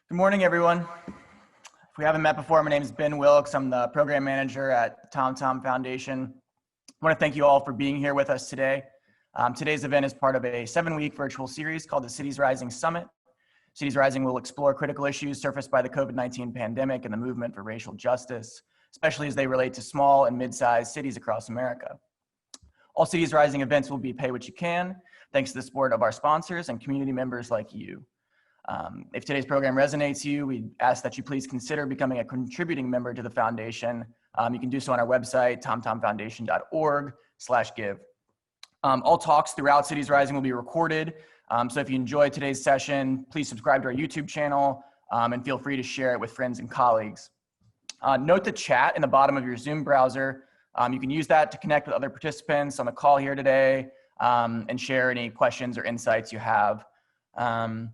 Good morning, everyone. If we haven't met before, my name is Ben Wilkes. I'm the program manager at TomTom Foundation. I want to thank you all for being here with us today. Today's event is part of a 7-week virtual series called the Cities Rising Summit. Cities Rising will explore critical issues surfaced by the COVID-19 pandemic and the movement for racial justice, especially as they relate to small and mid-sized cities across America. All Cities Rising events will be pay what you can, thanks to the support of our sponsors and community members like you. If today's program resonates you, we ask that you please consider becoming a contributing member to the foundation. You can do so on our website, tomtomfoundation.org/give. All talks throughout Cities Rising will be recorded. So if you enjoyed today's session, please subscribe to our YouTube channel and feel free to share it with friends and colleagues. Note the chat in the bottom of your Zoom browser. You can use that to connect with other participants on the call here today and share any questions or insights you have. The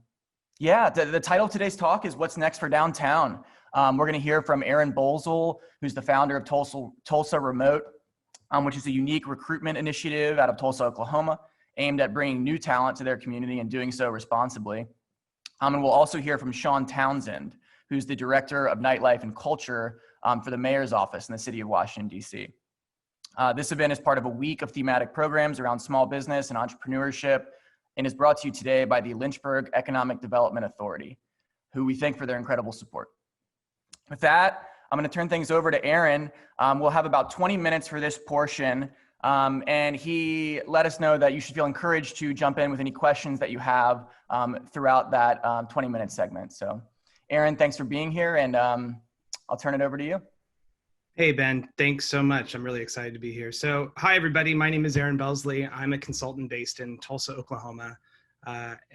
title of today's talk is What's Next for Downtown? We're going to hear from Aaron Bolzle, who's the founder of Tulsa Remote, which is a unique recruitment initiative out of Tulsa, Oklahoma, aimed at bringing new talent to their community and doing so responsibly. And we'll also hear from Sean Townsend, who's the director of nightlife and culture for the mayor's office in the city of Washington, D.C. This event is part of a week of thematic programs around small business and entrepreneurship, and is brought to you today by the Lynchburg Economic Development Authority, who we thank for their incredible support. With that, I'm going to turn things over to Aaron. We'll have about 20 minutes for this portion, and he let us know that you should feel encouraged to jump in with any questions that you have throughout that 20-minute segment. So, Aaron, thanks for being here, and I'll turn it over to you. Hey, Ben, thanks so much. I'm really excited to be here. So, hi, everybody. My name is Aaron Bolzle. I'm a consultant based in Tulsa, Oklahoma.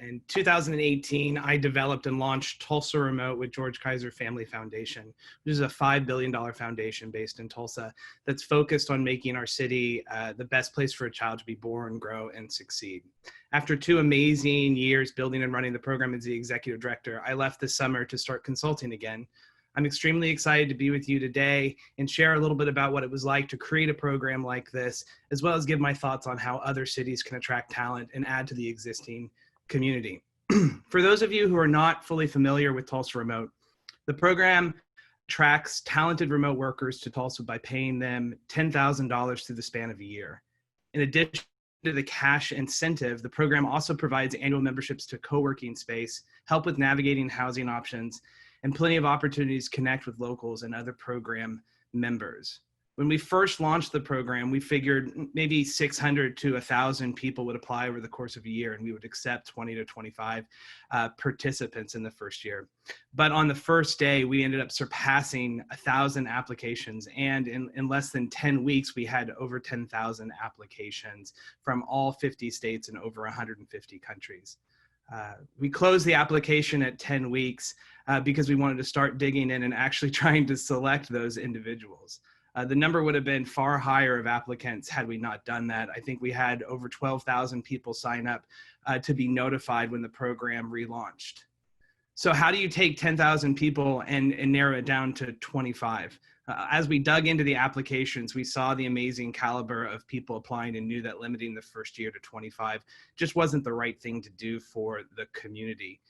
In 2018, I developed and launched Tulsa Remote with George Kaiser Family Foundation, which is a $5 billion foundation based in Tulsa that's focused on making our city the best place for a child to be born, grow, and succeed. After 2 amazing years building and running the program as the executive director, I left this summer to start consulting again. I'm extremely excited to be with you today and share a little bit about what it was like to create a program like this, as well as give my thoughts on how other cities can attract talent and add to the existing community. For those of you who are not fully familiar with Tulsa Remote, the program attracts talented remote workers to Tulsa by paying them $10,000 through the span of a year. In addition to the cash incentive, the program also provides annual memberships to co-working space, help with navigating housing options, and plenty of opportunities to connect with locals and other program members. When we first launched the program, we figured maybe 600 to 1,000 people would apply over the course of a year, and we would accept 20 to 25 participants in the first year. But on the first day, we ended up surpassing 1,000 applications, and in less than 10 weeks, we had over 10,000 applications from all 50 states and over 150 countries. We closed the application at 10 weeks because we wanted to start digging in and actually trying to select those individuals. The number would have been far higher of applicants had we not done that. I think we had over 12,000 people sign up to be notified when the program relaunched. So how do you take 10,000 people and narrow it down to 25? As we dug into the applications, we saw the amazing caliber of people applying and knew that limiting the first year to 25 just wasn't the right thing to do for the community.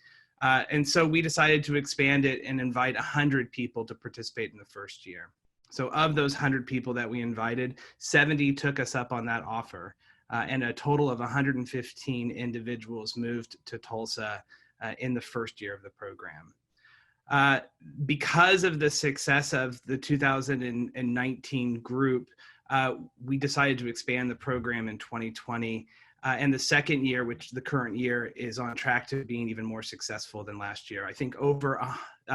And so we decided to expand it and invite 100 people to participate in the first year. So of those 100 people that we invited, 70 took us up on that offer, and a total of 115 individuals moved to Tulsa in the first year of the program. Because of the success of the 2019 group, we decided to expand the program in 2020. And the second year, which the current year, is on track to being even more successful than last year. I think over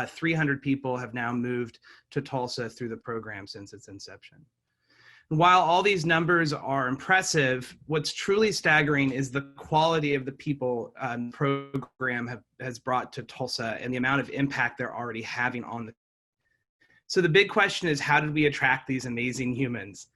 300 people have now moved to Tulsa through the program since its inception. While all these numbers are impressive, what's truly staggering is the quality of the people the program has brought to Tulsa and the amount of impact they're already having on the. So the big question is, how did we attract these amazing humans?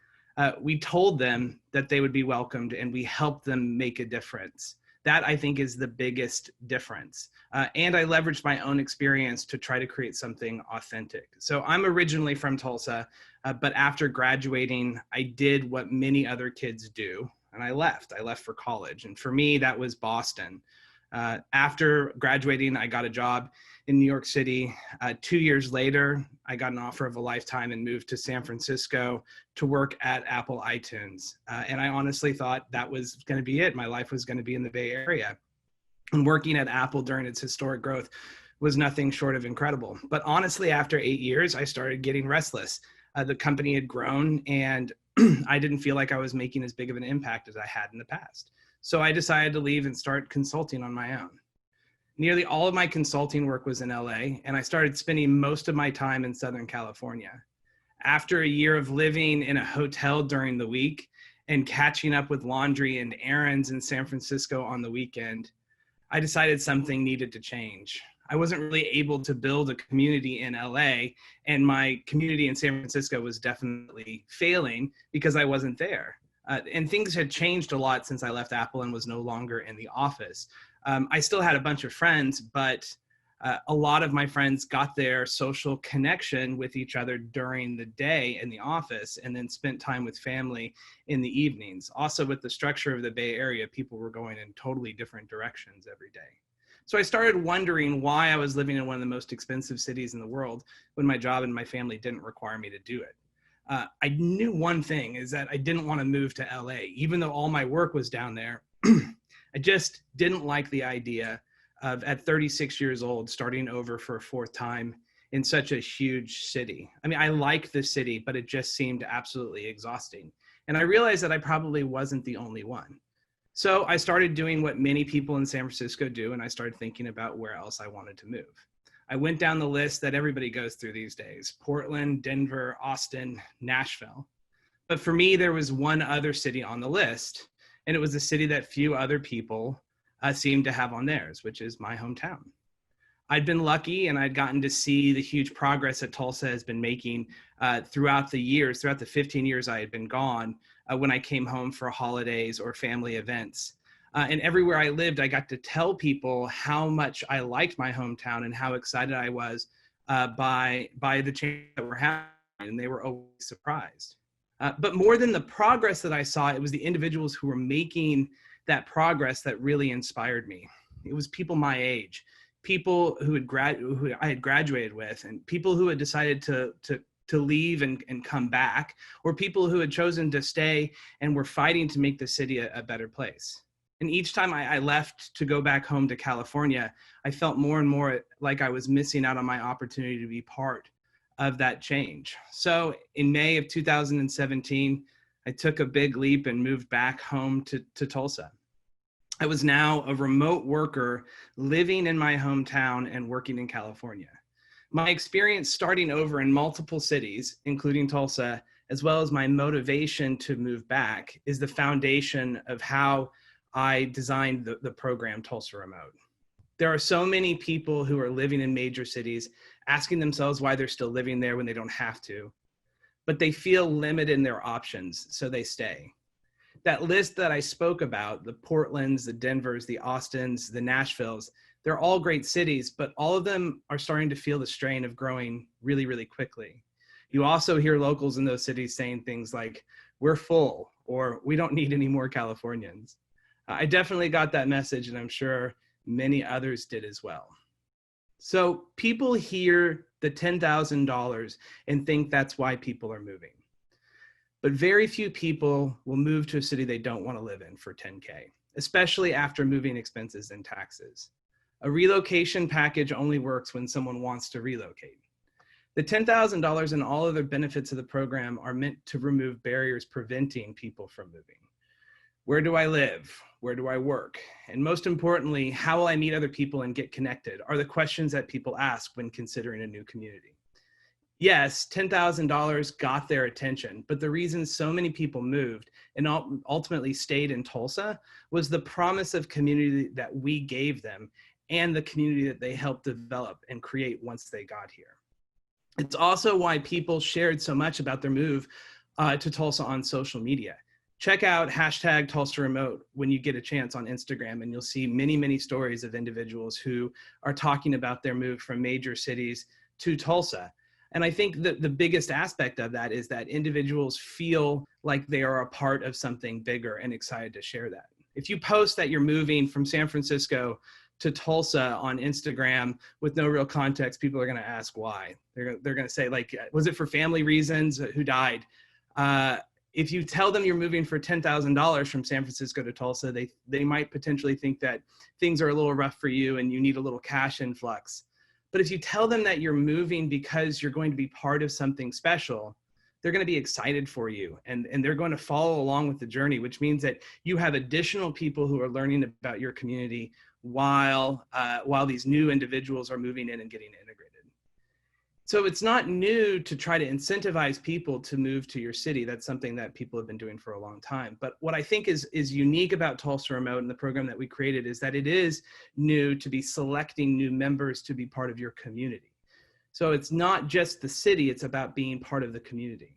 We told them that they would be welcomed, and we helped them make a difference. That, I think, is the biggest difference. And I leveraged my own experience to try to create something authentic. So I'm originally from Tulsa, but after graduating, I did what many other kids do, and I left. I left for college. And for me, that was Boston. After graduating, I got a job in New York City. 2 years later, I got an offer of a lifetime and moved to San Francisco to work at Apple iTunes. And I honestly thought that was going to be it. My life was going to be in the Bay Area. And working at Apple during its historic growth was nothing short of incredible. But honestly, after 8 years, I started getting restless. The company had grown and I didn't feel like I was making as big of an impact as I had in the past. So I decided to leave and start consulting on my own. Nearly all of my consulting work was in LA, and I started spending most of my time in Southern California. After a year of living in a hotel during the week and catching up with laundry and errands in San Francisco on the weekend, I decided something needed to change. I wasn't really able to build a community in LA, and my community in San Francisco was definitely failing because I wasn't there. And things had changed a lot since I left Apple and was no longer in the office. I still had a bunch of friends, but a lot of my friends got their social connection with each other during the day in the office and then spent time with family in the evenings. Also, with the structure of the Bay Area, people were going in totally different directions every day. So I started wondering why I was living in one of the most expensive cities in the world when my job and my family didn't require me to do it. I knew one thing is that I didn't want to move to LA, even though all my work was down there. I just didn't like the idea of, at 36 years old, starting over for a fourth time in such a huge city. I mean, I like the city, but it just seemed absolutely exhausting. And I realized that I probably wasn't the only one. So I started doing what many people in San Francisco do, and I started thinking about where else I wanted to move. I went down the list that everybody goes through these days: Portland, Denver, Austin, Nashville. But for me, there was one other city on the list, and it was a city that few other people seemed to have on theirs, which is my hometown. I'd been lucky and I'd gotten to see the huge progress that Tulsa has been making throughout the 15 years I had been gone when I came home for holidays or family events. And everywhere I lived, I got to tell people how much I liked my hometown and how excited I was by the change that were happening, and they were always surprised. But more than the progress that I saw, it was the individuals who were making that progress that really inspired me. It was people my age, people who I had graduated with, and people who had decided to leave and come back, or people who had chosen to stay and were fighting to make the city a better place. And each time I left to go back home to California, I felt more and more like I was missing out on my opportunity to be part of that change. So in May of 2017, I took a big leap and moved back home to Tulsa. I was now a remote worker living in my hometown and working in California. My experience starting over in multiple cities, including Tulsa, as well as my motivation to move back, is the foundation of how I designed the program Tulsa Remote. There are so many people who are living in major cities asking themselves why they're still living there when they don't have to, but they feel limited in their options, so they stay. That list that I spoke about, the Portlands, the Denvers, the Austins, the Nashvilles, they're all great cities, but all of them are starting to feel the strain of growing really, really quickly. You also hear locals in those cities saying things like, "We're full," or "We don't need any more Californians." I definitely got that message, and I'm sure many others did as well. So people hear the $10,000 and think that's why people are moving. But very few people will move to a city they don't want to live in for $10K, especially after moving expenses and taxes. A relocation package only works when someone wants to relocate. The $10,000 and all other benefits of the program are meant to remove barriers preventing people from moving. Where do I live? Where do I work? And most importantly, how will I meet other people and get connected are the questions that people ask when considering a new community. Yes, $10,000 got their attention, but the reason so many people moved and ultimately stayed in Tulsa was the promise of community that we gave them and the community that they helped develop and create once they got here. It's also why people shared so much about their move to Tulsa on social media. Check out hashtag Tulsa Remote when you get a chance on Instagram, and you'll see many, many stories of individuals who are talking about their move from major cities to Tulsa. And I think that the biggest aspect of that is that individuals feel like they are a part of something bigger and excited to share that. If you post that you're moving from San Francisco to Tulsa on Instagram with no real context, people are going to ask why. They're going to say, like, was it for family reasons? Who died? If you tell them you're moving for $10,000 from San Francisco to Tulsa, they might potentially think that things are a little rough for you and you need a little cash influx. But if you tell them that you're moving because you're going to be part of something special, they're going to be excited for you, and they're going to follow along with the journey, which means that you have additional people who are learning about your community while these new individuals are moving in and getting integrated. So it's not new to try to incentivize people to move to your city. That's something that people have been doing for a long time. But what I think is unique about Tulsa Remote and the program that we created is that it is new to be selecting new members to be part of your community. So it's not just the city, it's about being part of the community.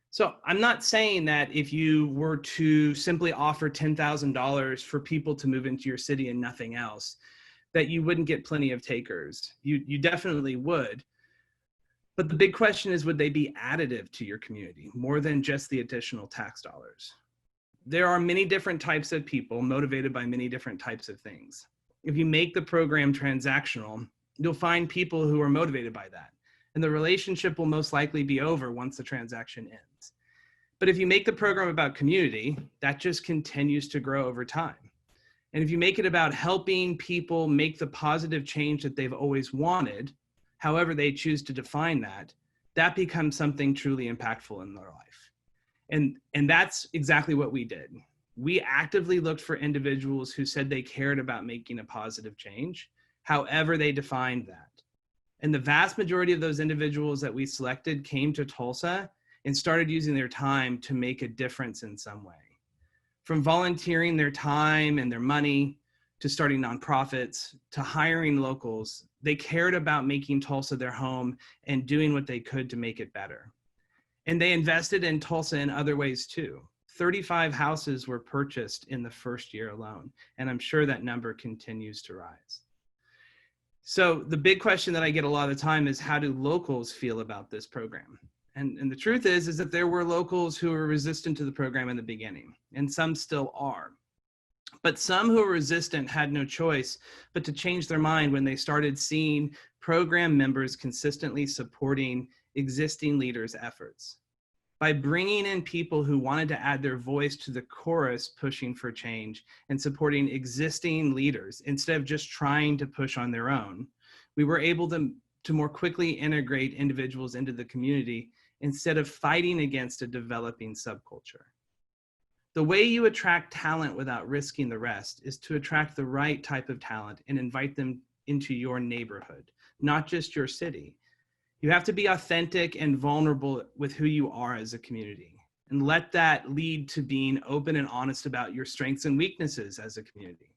So I'm not saying that if you were to simply offer $10,000 for people to move into your city and nothing else, that you wouldn't get plenty of takers. You definitely would. But the big question is, would they be additive to your community more than just the additional tax dollars? There are many different types of people motivated by many different types of things. If you make the program transactional, you'll find people who are motivated by that. And the relationship will most likely be over once the transaction ends. But if you make the program about community, that just continues to grow over time. And if you make it about helping people make the positive change that they've always wanted, however they choose to define that, that becomes something truly impactful in their life. And that's exactly what we did. We actively looked for individuals who said they cared about making a positive change, however they defined that. And the vast majority of those individuals that we selected came to Tulsa and started using their time to make a difference in some way. From volunteering their time and their money, to starting nonprofits, to hiring locals, they cared about making Tulsa their home and doing what they could to make it better. And they invested in Tulsa in other ways too. 35 houses were purchased in the first year alone, and I'm sure that number continues to rise. So the big question that I get a lot of the time is, how do locals feel about this program? And the truth is that there were locals who were resistant to the program in the beginning, and some still are. But some who were resistant had no choice but to change their mind when they started seeing program members consistently supporting existing leaders' efforts. By bringing in people who wanted to add their voice to the chorus pushing for change and supporting existing leaders instead of just trying to push on their own, we were able to more quickly integrate individuals into the community instead of fighting against a developing subculture. The way you attract talent without risking the rest is to attract the right type of talent and invite them into your neighborhood, not just your city. You have to be authentic and vulnerable with who you are as a community, and let that lead to being open and honest about your strengths and weaknesses as a community.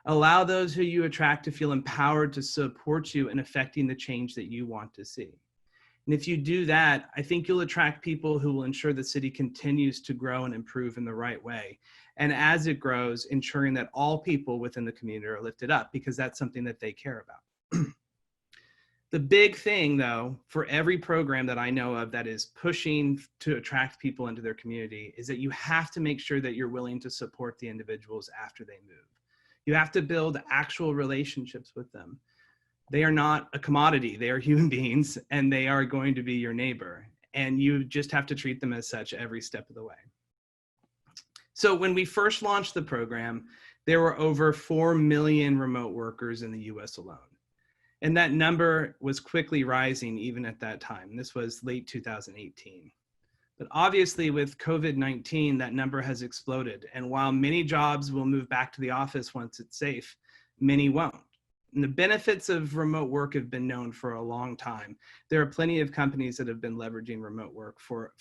Allow those who you attract to feel empowered to support you in affecting the change that you want to see. And if you do that, I think you'll attract people who will ensure the city continues to grow and improve in the right way. And as it grows, ensuring that all people within the community are lifted up, because that's something that they care about. The big thing, though, for every program that I know of that is pushing to attract people into their community is that you have to make sure that you're willing to support the individuals after they move. You have to build actual relationships with them. They are not a commodity. They are human beings, and they are going to be your neighbor. And you just have to treat them as such every step of the way. So when we first launched the program, there were over 4 million remote workers in the US alone. And that number was quickly rising even at that time. This was late 2018. But obviously with COVID-19, that number has exploded. And while many jobs will move back to the office once it's safe, many won't. And the benefits of remote work have been known for a long time. There are plenty of companies that have been leveraging remote work for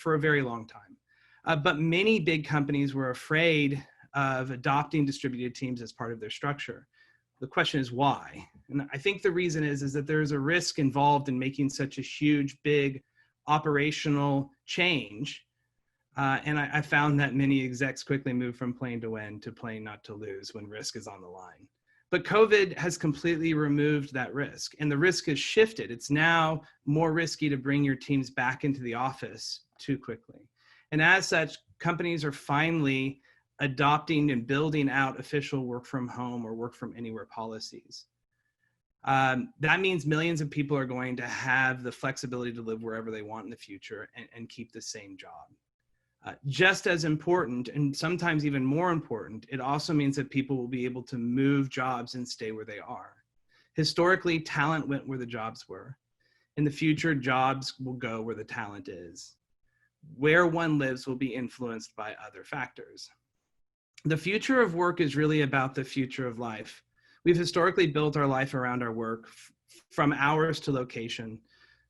a very long time. But many big companies were afraid of adopting distributed teams as part of their structure. The question is why? And I think the reason is that there's a risk involved in making such a huge, big operational change. And I found that many execs quickly move from playing to win to playing not to lose when risk is on the line. But COVID has completely removed that risk, and the risk has shifted. It's now more risky to bring your teams back into the office too quickly. And as such, companies are finally adopting and building out official work from home or work from anywhere policies. That means millions of people are going to have the flexibility to live wherever they want in the future and keep the same job. Just as important, and sometimes even more important, it also means that people will be able to move jobs and stay where they are. Historically, talent went where the jobs were. In the future, jobs will go where the talent is. Where one lives will be influenced by other factors. The future of work is really about the future of life. We've historically built our life around our work, from hours to location.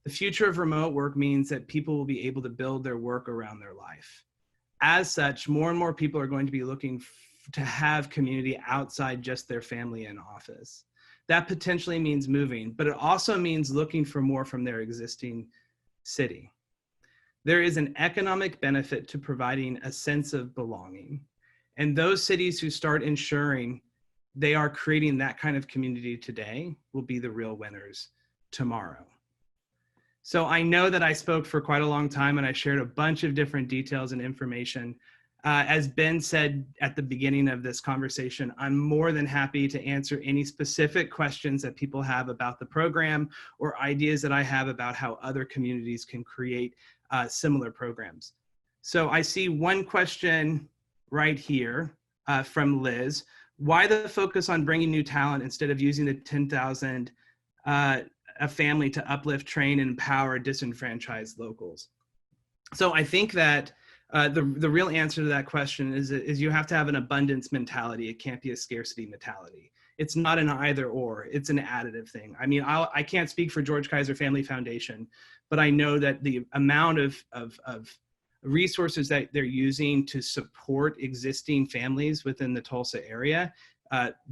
The future of remote work means that people will be able to build their work around their life. As such, more and more people are going to be looking to have community outside just their family and office. That potentially means moving, but it also means looking for more from their existing city. There is an economic benefit to providing a sense of belonging. And those cities who start ensuring they are creating that kind of community today will be the real winners tomorrow. So I know that I spoke for quite a long time and I shared a bunch of different details and information. As Ben said at the beginning of this conversation, I'm more than happy to answer any specific questions that people have about the program or ideas that I have about how other communities can create similar programs. So I see one question right here from Liz. Why the focus on bringing new talent instead of using the 10,000 a family to uplift, train, and empower disenfranchised locals? So I think that the real answer to that question is you have to have an abundance mentality. It can't be a scarcity mentality. It's not an either or, it's an additive thing. I mean, I can't speak for George Kaiser Family Foundation, but I know that the amount of resources that they're using to support existing families within the Tulsa area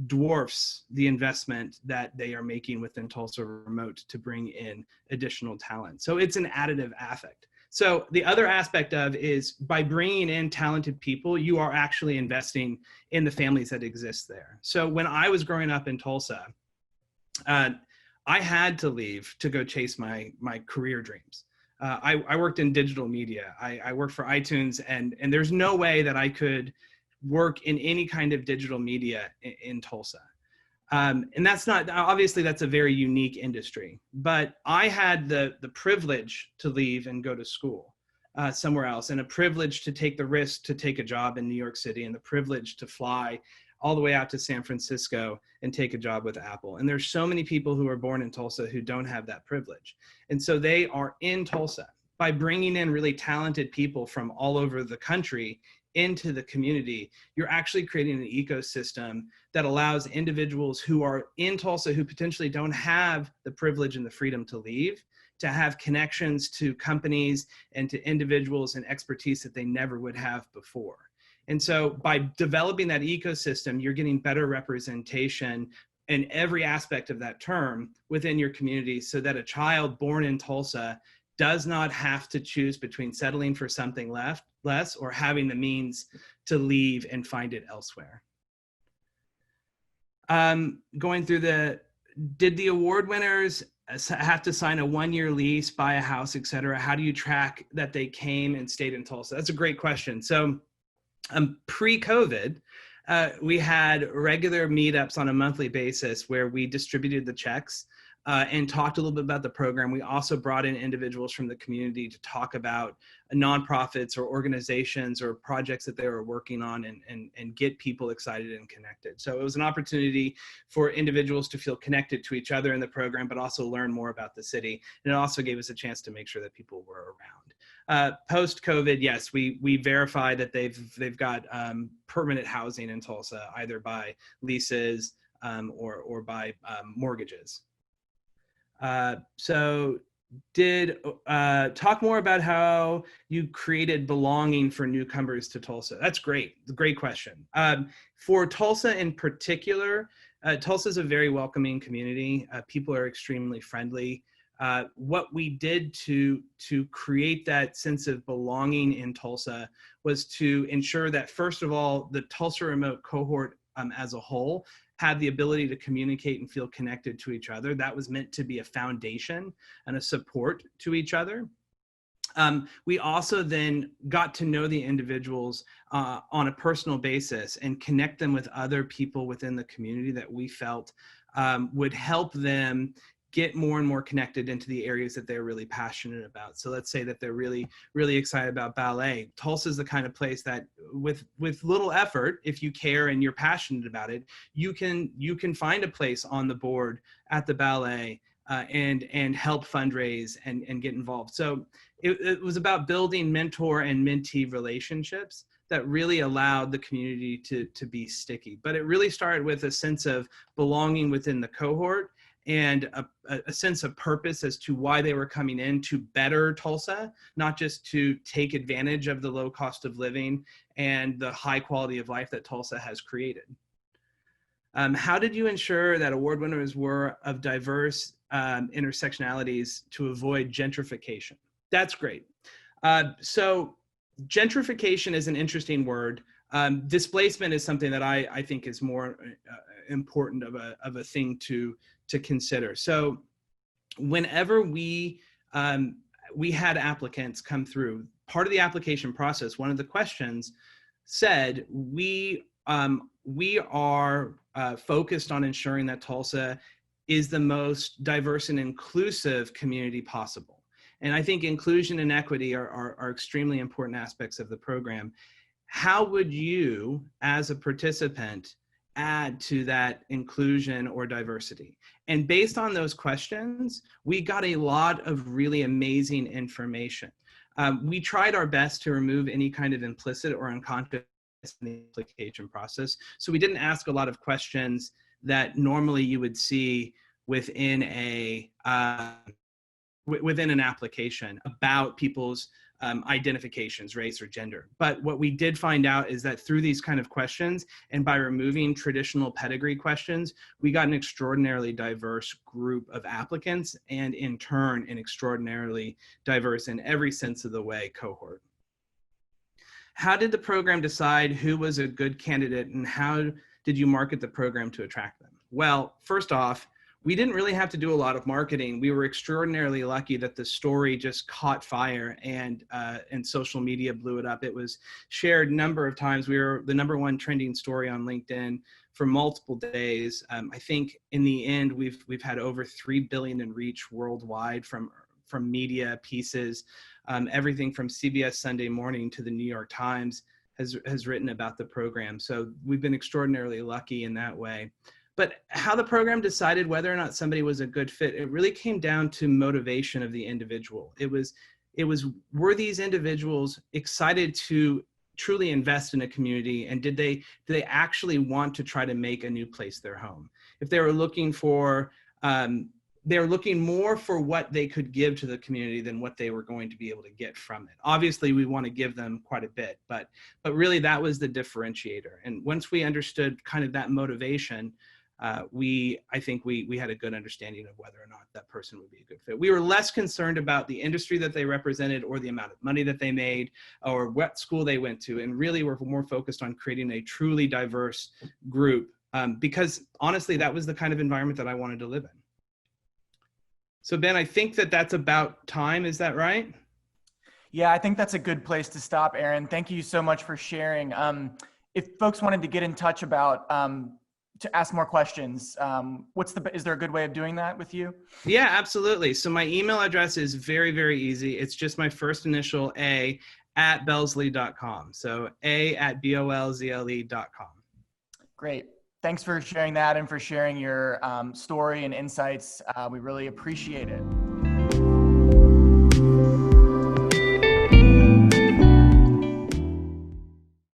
dwarfs the investment that they are making within Tulsa Remote to bring in additional talent. So it's an additive affect. So the other aspect of is by bringing in talented people, you are actually investing in the families that exist there. So when I was growing up in Tulsa, I had to leave to go chase my career dreams. I worked in digital media. I worked for iTunes, and there's no way that I could work in any kind of digital media in Tulsa. And that's not, obviously that's a very unique industry, but I had the privilege to leave and go to school somewhere else, and a privilege to take the risk to take a job in New York City, and the privilege to fly all the way out to San Francisco and take a job with Apple. And there's so many people who are born in Tulsa who don't have that privilege. And so they are in Tulsa. By bringing in really talented people from all over the country into the community, you're actually creating an ecosystem that allows individuals who are in Tulsa who potentially don't have the privilege and the freedom to leave, to have connections to companies and to individuals and expertise that they never would have before. And so by developing that ecosystem, you're getting better representation in every aspect of that term within your community, so that a child born in Tulsa does not have to choose between settling for something less or having the means to leave and find it elsewhere. Going through did the award winners have to sign a 1-year lease, buy a house, et cetera? How do you track that they came and stayed in Tulsa? That's a great question. So pre-COVID, we had regular meetups on a monthly basis where we distributed the checks and talked a little bit about the program. We also brought in individuals from the community to talk about nonprofits or organizations or projects that they were working on and get people excited and connected. So it was an opportunity for individuals to feel connected to each other in the program, but also learn more about the city. And it also gave us a chance to make sure that people were around. Post-COVID, yes, we verify that they've got permanent housing in Tulsa, either by leases or by mortgages. So talk more about how you created belonging for newcomers to Tulsa. That's great. Great question. For Tulsa in particular, Tulsa is a very welcoming community. People are extremely friendly. What we did to create that sense of belonging in Tulsa was to ensure that, first of all, the Tulsa Remote cohort as a whole had the ability to communicate and feel connected to each other. That was meant to be a foundation and a support to each other. We also then got to know the individuals on a personal basis and connect them with other people within the community that we felt would help them get more and more connected into the areas that they're really passionate about. So let's say that they're really, really excited about ballet. Tulsa is the kind of place that with little effort, if you care and you're passionate about it, you can find a place on the board at the ballet and help fundraise and get involved. So it was about building mentor and mentee relationships that really allowed the community to be sticky. But it really started with a sense of belonging within the cohort and a sense of purpose as to why they were coming in to better Tulsa, not just to take advantage of the low cost of living and the high quality of life that Tulsa has created. How did you ensure that award winners were of diverse intersectionalities to avoid gentrification? That's great. So gentrification is an interesting word. Displacement is something that I think is more important of a thing to consider. So whenever we had applicants come through, part of the application process, one of the questions said, we are focused on ensuring that Tulsa is the most diverse and inclusive community possible. And I think inclusion and equity are extremely important aspects of the program. How would you, as a participant, add to that inclusion or diversity? And based on those questions, we got a lot of really amazing information. We tried our best to remove any kind of implicit or unconscious in the application process. So we didn't ask a lot of questions that normally you would see within within an application about people's identifications, race or gender. But what we did find out is that through these kind of questions and by removing traditional pedigree questions, we got an extraordinarily diverse group of applicants and in turn, an extraordinarily diverse in every sense of the way cohort. How did the program decide who was a good candidate and how did you market the program to attract them? Well, first off, we didn't really have to do a lot of marketing. We were extraordinarily lucky that the story just caught fire and social media blew it up. It was shared a number of times. We were the #1 trending story on LinkedIn for multiple days. I think in the end, we've had over 3 billion in reach worldwide from media pieces. Everything from CBS Sunday Morning to the New York Times has written about the program. So we've been extraordinarily lucky in that way. But how the program decided whether or not somebody was a good fit, it really came down to motivation of the individual. It was, were these individuals excited to truly invest in a community, and did they actually want to try to make a new place their home? If they were looking for, they're looking more for what they could give to the community than what they were going to be able to get from it. Obviously, we want to give them quite a bit, but really that was the differentiator. And once we understood kind of that motivation, I think we had a good understanding of whether or not that person would be a good fit. We were less concerned about the industry that they represented or the amount of money that they made or what school they went to, and really we're more focused on creating a truly diverse group because honestly, that was the kind of environment that I wanted to live in. So Ben, I think that's about time. Is that right? Yeah, I think that's a good place to stop, Aaron. Thank you so much for sharing. If folks wanted to get in touch about to ask more questions, is there a good way of doing that with you? Yeah, absolutely. So my email address is very, very easy. It's just my first initial A at Bellsley.com. So A@BOLZLE.com. Great. Thanks for sharing that and for sharing your story and insights. We really appreciate it.